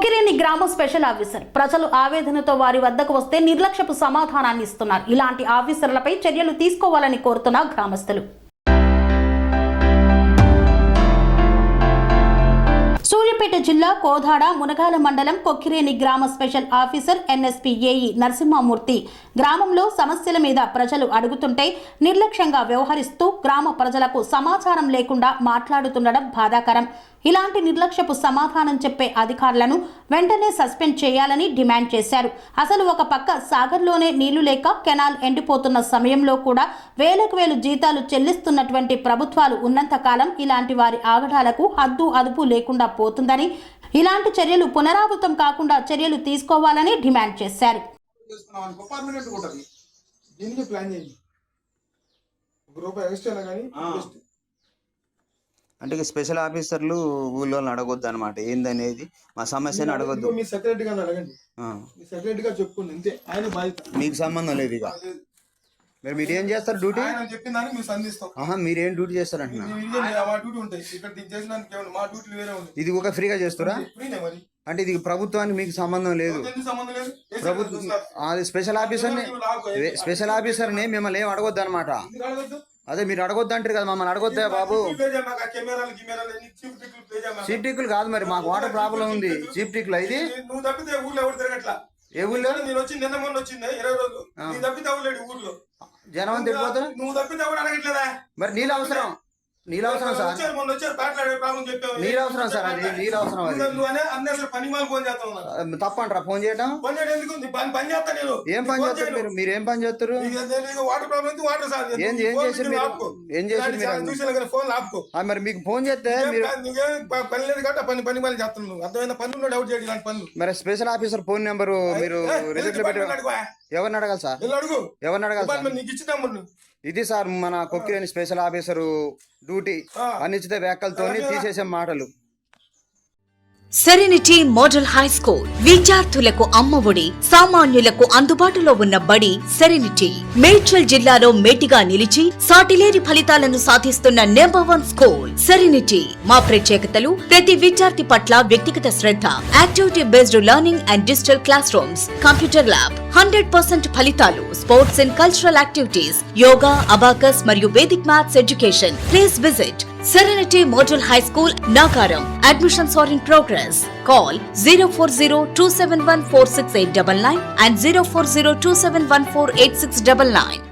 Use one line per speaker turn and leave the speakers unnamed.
కొక్కిరేని గ్రామ special officer ప్రజలు ఆవేదనతో వారి వద్దకు వస్తే నిర్లక్ష్యపు సమాధానాన్ని ఇస్తున్నారు. ఇలాంటి ఆఫీసర్లపై చర్యలు తీసుకోవాలని కోరుతున్న గ్రామస్తులు. సూర్యాపేట జిల్లా కోదాడ మునగాల మండలం కొక్కిరేని గ్రామ special officer NSP AE Narasimhamurthy గ్రామంలో సమస్యల మీద ప్రజలు అడుగుతుంటే నిర్లక్ష్యంగా వ్యవహరిస్తూ గ్రామ ప్రజలకు సమాచారం లేకుండా మాట్లాడుతుండడం బాధాకరం. ఇలాంటి నిర్లక్ష్యపు సమాధానం చెప్పే అధికారులను వెంటనే సస్పెండ్ చేయాలని డిమాండ్ చేశారు. అసలు ఒక పక్క సాగర్లోనే నీళ్లు లేక కెనాల్ ఎండిపోతున్న సమయంలో కూడా వేలకు వేలు జీతాలు చెల్లిస్తున్నటువంటి ప్రభుత్వాలు ఉన్నంతకాలం ఇలాంటి వారి ఆగడాలకు హద్దు అదుపు లేకుండా పోతుందని, ఇలాంటి చర్యలు పునరావృతం కాకుండా చర్యలు తీసుకోవాలని డిమాండ్ చేశారు.
అంటే స్పెషల్ ఆఫీసర్లు ఊళ్ళో అడగొద్దు అనమాట, ఏందనేది మా సమస్యను అడగొద్దు.
మీ సెక్రటరీ గారిని అడగండి, మీ సెక్రటరీ గారు చెప్పుకోండి, అంతే. ఆయన బాధ్యత,
మీకు సంబంధం లేదు. ఇక మీరు ఏం చేస్తారు డ్యూటీ?
చెప్పిందని మీరు సంధిస్తాం.
మీరేం డ్యూటీ చేస్తారంటున్నా? ఇది ఒక ఫ్రీగా చేస్తారా? అంటే ఇది ప్రభుత్వానికి మీకు సంబంధం లేదు. ప్రభుత్వం అది స్పెషల్ ఆఫీసర్ని మిమ్మల్ని ఏం అడగొద్దు అనమాట. అదే మీరు అడగొద్దు అంటారు కదా, మమ్మల్ని అడగొద్దా బాబు? చీప్ టిక్కులు కాదు, మరి మాకు వాటర్ ప్రాబ్లం ఉంది. చీప్ టిక్కులు ఇది ఏ ఊళ్ళో జనం అంతా వెళ్ళిపోతారు. మరి నీళ్ళు అవసరం సార్, నీళ్ళు అవసరం సార్, అది నీళ్ళు అవసరం. అది తప్పంటారా ఫోన్ చేయడం? ఏం పని చేస్తారు మీరు? ఏం పని చేస్తారు? ఏం చేసారు మీరు? మరి మీకు ఫోన్ చేస్తే మరి స్పెషల్ ఆఫీసర్ ఫోన్ నెంబరు మీరు రిజిస్టర్ పెట్టారు. ఎవరిని అడగాలి సార్? ఎవరిని అడగాలి? ఇది సార్ మన కొక్కిరేని స్పెషల్ ఆఫీసరు డ్యూటీ. అనిశ్చిత వ్యాఖ్యలతో తీసేసే మాటలు.
సెరెనిటీ మోడల్ హై స్కూల్ విద్యార్థులకు అమ్మఒడి, సామాన్యులకు అందుబాటులో ఉన్న బడి సెరెనిటీ. మేడ్చల్ జిల్లాలో మేటిగా నిలిచి సాటిలేని ఫలితాలను సాధిస్తున్న నంబర్ 1 స్కూల్ సెరెనిటీ. మా ప్రత్యేకతలు ప్రతి విద్యార్థి పట్ల వ్యక్తిగత శ్రద్ధ, activity based learning and digital classrooms, computer lab, 100% ఫలితాలు, sports and cultural activities, yoga, abacus మరియు Vedic maths education. Please visit Serenity Model High School, Nagaram. Admissions are in progress. Call 040-271-46899 and 040-271-48699.